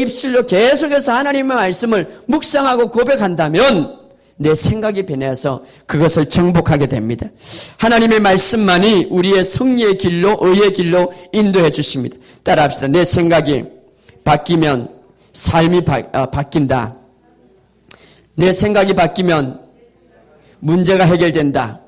입술로 계속해서 하나님의 말씀을 묵상하고 고백한다면 내 생각이 변해서 그것을 정복하게 됩니다. 하나님의 말씀만이 우리의 승리의 길로, 의의 길로 인도해 주십니다. 따라합시다. 내 생각이 바뀌면 삶이 바뀐다. 내 생각이 바뀌면 문제가 해결된다.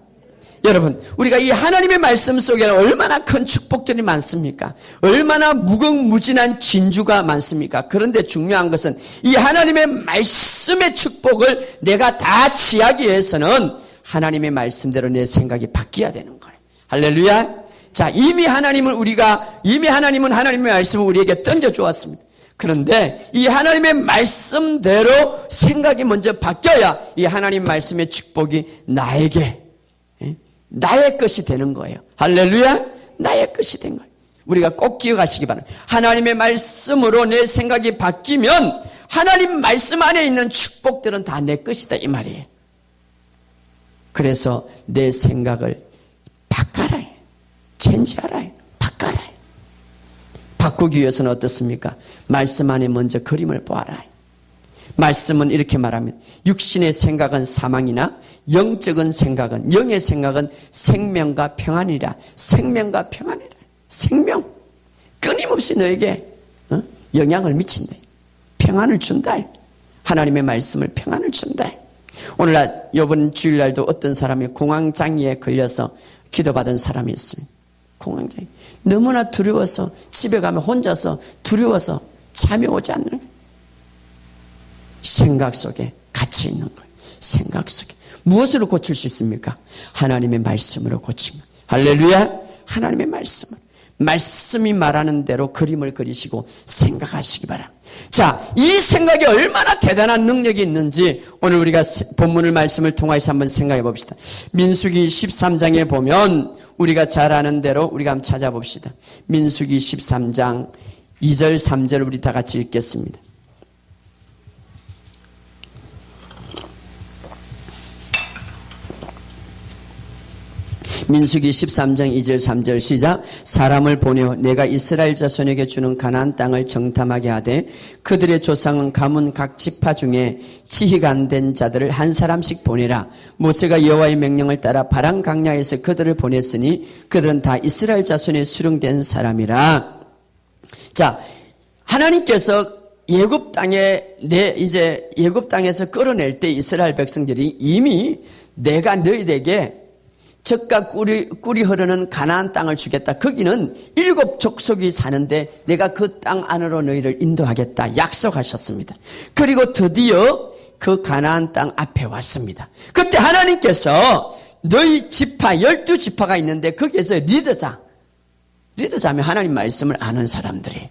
여러분, 우리가 이 하나님의 말씀 속에는 얼마나 큰 축복들이 많습니까? 얼마나 무궁무진한 진주가 많습니까? 그런데 중요한 것은 이 하나님의 말씀의 축복을 내가 다 취하기 위해서는 하나님의 말씀대로 내 생각이 바뀌어야 되는 거예요. 할렐루야. 자, 이미 하나님은 하나님의 말씀을 우리에게 던져주었습니다. 그런데 이 하나님의 말씀대로 생각이 먼저 바뀌어야 이 하나님 말씀의 축복이 나의 것이 되는 거예요. 할렐루야. 나의 것이 된 거예요. 우리가 꼭 기억하시기 바랍니다. 하나님의 말씀으로 내 생각이 바뀌면 하나님 말씀 안에 있는 축복들은 다 내 것이다 이 말이에요. 그래서 내 생각을 바꿔라. 체인지하라. 바꿔라. 바꾸기 위해서는 어떻습니까? 말씀 안에 먼저 그림을 보아라. 말씀은 이렇게 말합니다. 육신의 생각은 사망이나 영적인 생각은, 영의 생각은 생명과 평안이라. 생명과 평안이라. 생명. 끊임없이 너에게 영향을 미친다. 평안을 준다. 하나님의 말씀을 평안을 준다. 오늘날 이번 주일날도 어떤 사람이 공황장애에 걸려서 기도받은 사람이 있습니다. 공황장애. 너무나 두려워서 집에 가면 혼자서 두려워서 잠이 오지 않는 거예요. 생각 속에 갇혀 있는 거예요. 생각 속에. 무엇으로 고칠 수 있습니까? 하나님의 말씀으로 고친 거예요. 할렐루야. 하나님의 말씀을. 말씀이 말하는 대로 그림을 그리시고 생각하시기 바랍니다. 자, 이 생각이 얼마나 대단한 능력이 있는지 오늘 우리가 본문을 말씀을 통해서 한번 생각해 봅시다. 민수기 13장에 보면 우리가 잘 아는 대로 우리가 한번 찾아봅시다. 민수기 13장 2절 3절 우리 다 같이 읽겠습니다. 민수기 13장 2절 3절 시작. 사람을 보내어 내가 이스라엘 자손에게 주는 가나안 땅을 정탐하게 하되 그들의 조상은 가문 각 지파 중에 지희가 안 된 자들을 한 사람씩 보내라. 모세가 여호와의 명령을 따라 파란 강야에서 그들을 보냈으니 그들은 다 이스라엘 자손에 수령된 사람이라. 자, 하나님께서 예굽 땅에서 끌어낼 때 이스라엘 백성들이 이미 내가 너희에게 젖과 꿀이 흐르는 가나안 땅을 주겠다. 거기는 7 족속이 사는데 내가 그 땅 안으로 너희를 인도하겠다. 약속하셨습니다. 그리고 드디어 그 가나안 땅 앞에 왔습니다. 그때 하나님께서 너희 지파 12지파가 있는데 거기에서 리더자면 하나님 말씀을 아는 사람들이,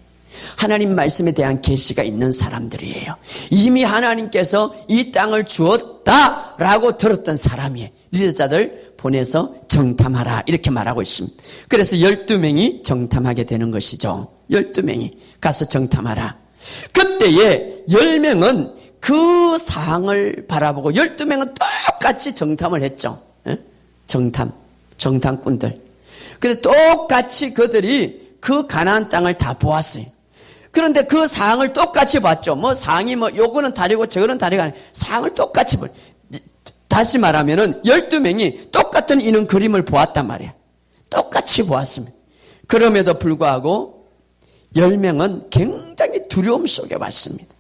하나님 말씀에 대한 계시가 있는 사람들이에요. 이미 하나님께서 이 땅을 주었다라고 들었던 사람이에요. 리더자들 보내서 정탐하라 이렇게 말하고 있습니다. 그래서 12명이 정탐하게 되는 것이죠. 12명이 가서 정탐하라. 그때에 10명은 그 상황을 바라보고 12명은 똑같이 정탐을 했죠. 정탐꾼들. 근데 똑같이 그들이 그 가나안 땅을 다 보았어요. 그런데 그 상황을 똑같이 봤죠. 상황이 요거는 다르고 저거는 다르고 상황을 똑같이 봤죠. 다시 말하면은 12명이 똑같은 이런 그림을 보았단 말이에요. 똑같이 보았습니다. 그럼에도 불구하고 10명은 굉장히 두려움 속에 봤습니다.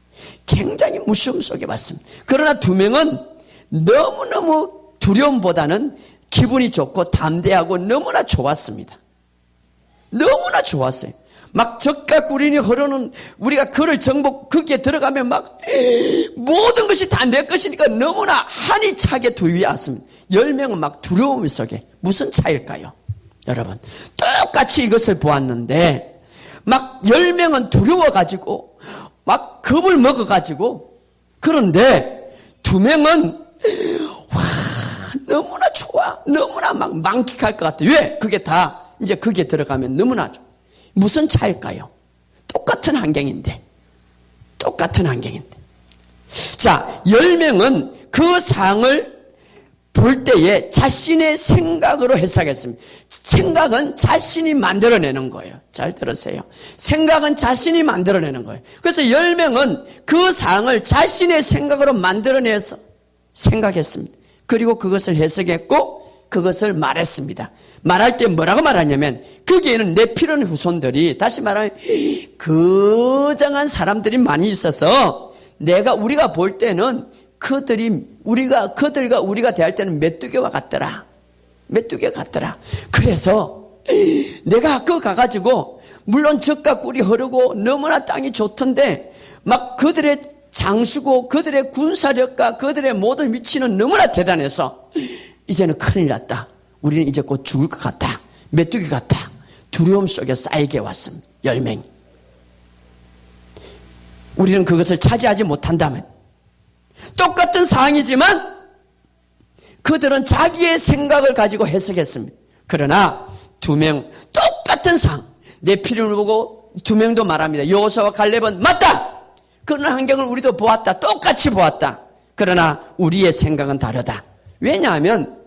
굉장히 무서움 속에 봤습니다. 그러나 2명은 너무너무 두려움보다는 기분이 좋고 담대하고 너무나 좋았습니다. 너무나 좋았어요. 막 젖과 꿀이 흐르는, 우리가 그를 거기에 들어가면 막 모든 것이 다 내 것이니까 너무나 한이 차게 두려움이 왔습니다. 10명은 막 두려움 속에. 무슨 차일까요? 여러분, 똑같이 이것을 보았는데 막 10명은 두려워가지고 막 겁을 먹어가지고, 그런데 2명은 너무나 좋아, 너무나 막 만끽할 것 같아. 왜? 그게 다 이제 거기에 들어가면 너무나 좋아. 무슨 차일까요? 똑같은 환경인데. 자, 10명은 그 상을 볼 때에 자신의 생각으로 해석했습니다. 생각은 자신이 만들어내는 거예요. 잘 들으세요. 생각은 자신이 만들어내는 거예요. 그래서 10명은 그 상을 자신의 생각으로 만들어내서 생각했습니다. 그리고 그것을 해석했고 그것을 말했습니다. 말할 때 뭐라고 말하냐면 거기에는 네피림 후손들이, 다시 말하면 거장한 사람들이 많이 있어서 우리가 볼 때는 그들과 우리가 대할 때는 메뚜기와 같더라. 메뚜기가 같더라. 그래서 내가 그거 가가지고 물론 젖과 꿀이 흐르고 너무나 땅이 좋던데 막 그들의 장수고 그들의 군사력과 그들의 모든 위치는 너무나 대단해서 이제는 큰일 났다. 우리는 이제 곧 죽을 것 같다. 메뚜기 같다. 두려움 속에 쌓이게 왔습니다. 10명이. 우리는 그것을 차지하지 못한다면 똑같은 상황이지만 그들은 자기의 생각을 가지고 해석했습니다. 그러나 2명 똑같은 상황, 네피림을 보고 2명도 말합니다. 여호수아와 갈렙은 맞다. 그런 환경을 우리도 보았다. 똑같이 보았다. 그러나 우리의 생각은 다르다. 왜냐하면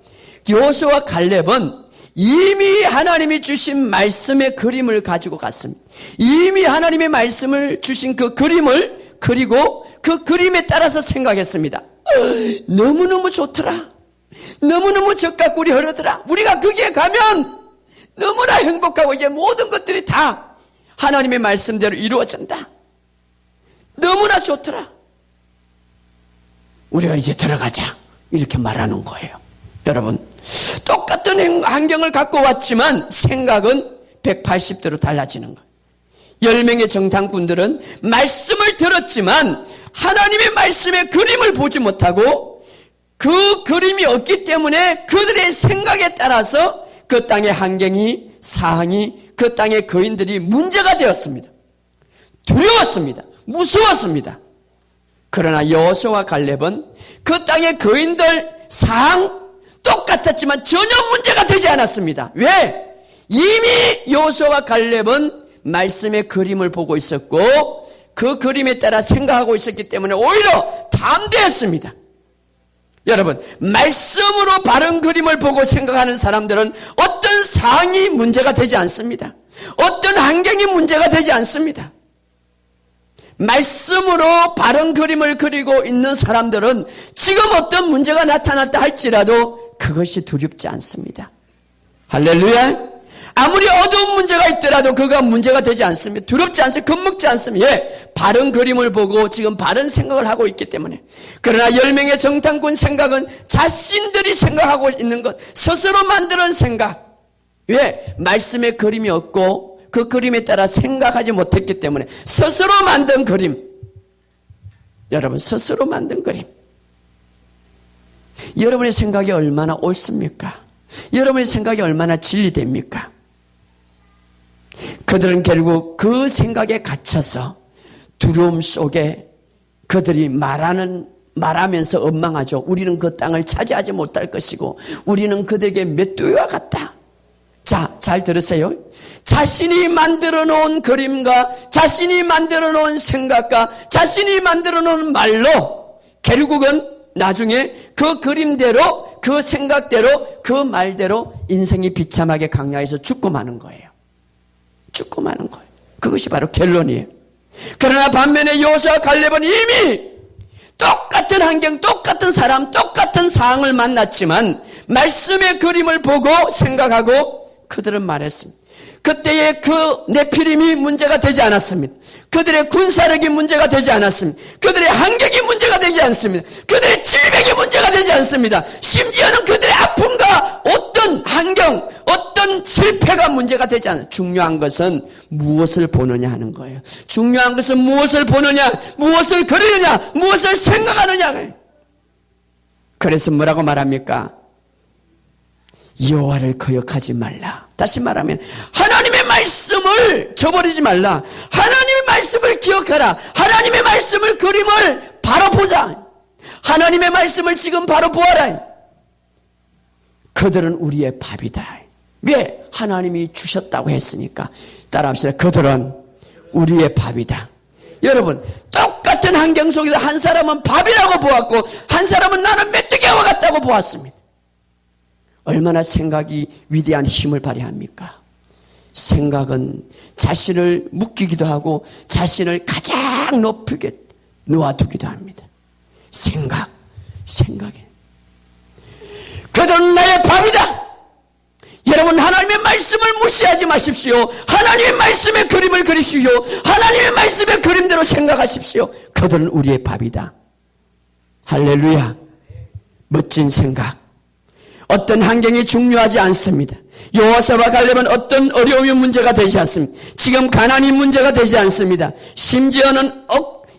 여호수아와 갈렙은 이미 하나님이 주신 말씀의 그림을 가지고 갔습니다. 이미 하나님의 말씀을 주신 그 그림을 그리고 그 그림에 따라서 생각했습니다. 너무너무 좋더라. 너무너무 젖과 꿀이 흐르더라. 우리가 거기에 가면 너무나 행복하고 이제 모든 것들이 다 하나님의 말씀대로 이루어진다. 너무나 좋더라. 우리가 이제 들어가자. 이렇게 말하는 거예요. 여러분, 똑같은 환경을 갖고 왔지만 생각은 180도로 달라지는 거예요. 10명의 정탐꾼들은 말씀을 들었지만 하나님의 말씀의 그림을 보지 못하고 그 그림이 없기 때문에 그들의 생각에 따라서 그 땅의 환경이, 사항이, 그 땅의 거인들이 문제가 되었습니다. 두려웠습니다. 무서웠습니다. 그러나 여호수아와 갈렙은 그 땅의 거인들, 사항 똑같았지만 전혀 문제가 되지 않았습니다. 왜? 이미 여호수아와 갈렙은 말씀의 그림을 보고 있었고 그 그림에 따라 생각하고 있었기 때문에 오히려 담대했습니다. 여러분, 말씀으로 바른 그림을 보고 생각하는 사람들은 어떤 상황이 문제가 되지 않습니다. 어떤 환경이 문제가 되지 않습니다. 말씀으로 바른 그림을 그리고 있는 사람들은 지금 어떤 문제가 나타났다 할지라도 그것이 두렵지 않습니다. 할렐루야. 아무리 어두운 문제가 있더라도 그가 문제가 되지 않습니다. 두렵지 않습니다. 겁먹지 않습니다. 예, 바른 그림을 보고 지금 바른 생각을 하고 있기 때문에. 그러나 10명의 정탐꾼 생각은 자신들이 생각하고 있는 것, 스스로 만드는 생각. 왜? 말씀의 그림이 없고 그 그림에 따라 생각하지 못했기 때문에 스스로 만든 그림. 여러분, 스스로 만든 그림. 여러분의 생각이 얼마나 옳습니까? 여러분의 생각이 얼마나 진리됩니까? 그들은 결국 그 생각에 갇혀서 두려움 속에 그들이 말하면서 원망하죠. 우리는 그 땅을 차지하지 못할 것이고 우리는 그들에게 메뚜기와 같다. 자, 잘 들으세요. 자신이 만들어 놓은 그림과 자신이 만들어 놓은 생각과 자신이 만들어 놓은 말로 결국은 나중에 그 그림대로 그 생각대로 그 말대로 인생이 비참하게 강야해서 죽고 마는 거예요. 죽고 마는 거예요. 그것이 바로 결론이에요. 그러나 반면에 여호수아와 갈렙은 이미 똑같은 환경, 똑같은 사람, 똑같은 상황을 만났지만 말씀의 그림을 보고 생각하고 그들은 말했습니다. 그때의 그 네피림이 문제가 되지 않았습니다. 그들의 군사력이 문제가 되지 않았습니다. 그들의 환경이 문제가 되지 않습니다. 그들의 질병이 문제가 되지 않습니다. 심지어는 그들의 아픔과 어떤 환경, 어떤 실패가 문제가 되지 않아요. 중요한 것은 무엇을 보느냐 하는 거예요. 중요한 것은 무엇을 보느냐, 무엇을 그리느냐, 무엇을 생각하느냐. 그래서 뭐라고 말합니까? 여호와를 거역하지 말라. 다시 말하면 하나님의 말씀을 저버리지 말라. 하나님의 말씀을 기억하라. 하나님의 말씀을 그림을 바로 보자. 하나님의 말씀을 지금 바로 보아라. 그들은 우리의 밥이다. 왜? 하나님이 주셨다고 했으니까. 따라합시다. 그들은 우리의 밥이다. 여러분, 똑같은 환경 속에서 한 사람은 밥이라고 보았고 한 사람은 나는 메뚜기와 같다고 보았습니다. 얼마나 생각이 위대한 힘을 발휘합니까? 생각은 자신을 묶이기도 하고 자신을 가장 높게 놓아두기도 합니다. 생각에. 그들은 나의 밥이다. 여러분, 하나님의 말씀을 무시하지 마십시오. 하나님의 말씀의 그림을 그리십시오. 하나님의 말씀의 그림대로 생각하십시오. 그들은 우리의 밥이다. 할렐루야. 멋진 생각. 어떤 환경이 중요하지 않습니다. 여호사와 갈렙은 어떤 어려움이 문제가 되지 않습니다. 지금 가난이 문제가 되지 않습니다. 심지어는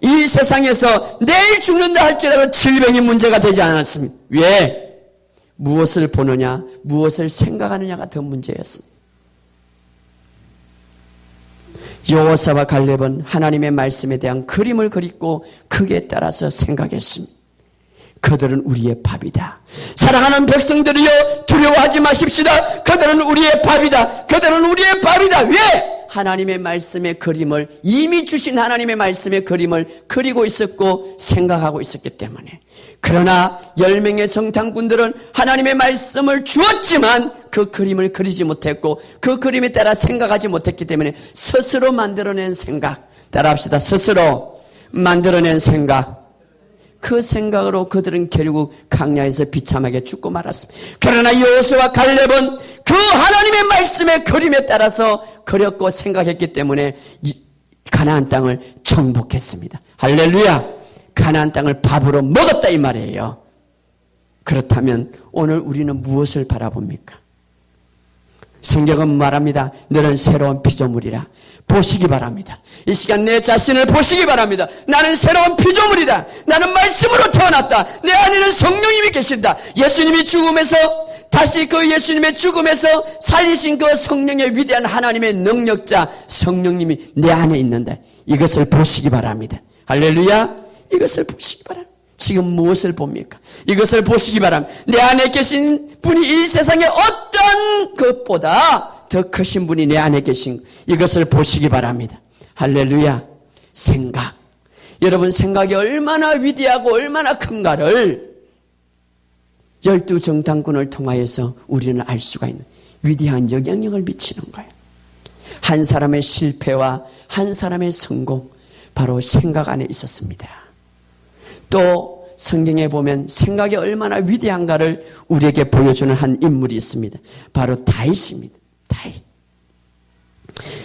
이 세상에서 내일 죽는다 할지라도 질병이 문제가 되지 않았습니다. 왜? 무엇을 보느냐, 무엇을 생각하느냐가 더 문제였습니다. 여호사와 갈렙은 하나님의 말씀에 대한 그림을 그리고 그에 따라서 생각했습니다. 그들은 우리의 밥이다. 사랑하는 백성들이여, 두려워하지 마십시다. 그들은 우리의 밥이다. 그들은 우리의 밥이다. 왜? 하나님의 말씀의 그림을, 이미 주신 하나님의 말씀의 그림을 그리고 있었고 생각하고 있었기 때문에. 그러나 10명의 정탐꾼들은 하나님의 말씀을 주었지만 그 그림을 그리지 못했고 그 그림에 따라 생각하지 못했기 때문에 스스로 만들어낸 생각, 따라합시다. 스스로 만들어낸 생각, 그 생각으로 그들은 결국 광야에서 비참하게 죽고 말았습니다. 그러나 여호수아와 갈렙은 그 하나님의 말씀의 그림에 따라서 그렸고 생각했기 때문에 가나안 땅을 정복했습니다. 할렐루야. 가나안 땅을 밥으로 먹었다 이 말이에요. 그렇다면 오늘 우리는 무엇을 바라봅니까? 성경은 말합니다. 너는 새로운 피조물이라. 보시기 바랍니다. 이 시간 내 자신을 보시기 바랍니다. 나는 새로운 피조물이다. 나는 말씀으로 태어났다. 내 안에는 성령님이 계신다. 예수님이 죽음에서 다시 그 예수님의 죽음에서 살리신 그 성령의 위대한 하나님의 능력자 성령님이 내 안에 있는다. 이것을 보시기 바랍니다. 할렐루야. 이것을 보시기 바랍니다. 지금 무엇을 봅니까? 이것을 보시기 바랍니다. 내 안에 계신 분이 이 세상에 어떤 것보다 더 크신 분이 내 안에 계신 이것을 보시기 바랍니다. 할렐루야. 생각. 여러분, 생각이 얼마나 위대하고 얼마나 큰가를 12 정탐꾼을 통하여서 우리는 알 수가 있는 위대한 영향력을 미치는 거예요. 한 사람의 실패와 한 사람의 성공, 바로 생각 안에 있었습니다. 또 성경에 보면 생각이 얼마나 위대한가를 우리에게 보여주는 한 인물이 있습니다. 바로 다윗입니다. 다윗.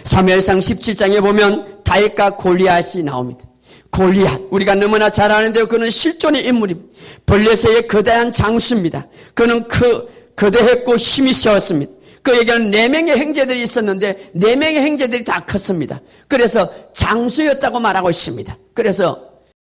사무엘상 17장에 보면 다윗과 골리앗이 나옵니다. 골리앗, 우리가 너무나 잘 아는데요, 그는 실존의 인물입니다. 블레셋의 거대한 장수입니다. 그는 거대했고 힘이 세웠습니다. 그에게는 4명의 형제들이 있었는데 4명의 형제들이 다 컸습니다. 그래서 장수였다고 말하고 있습니다. 그래서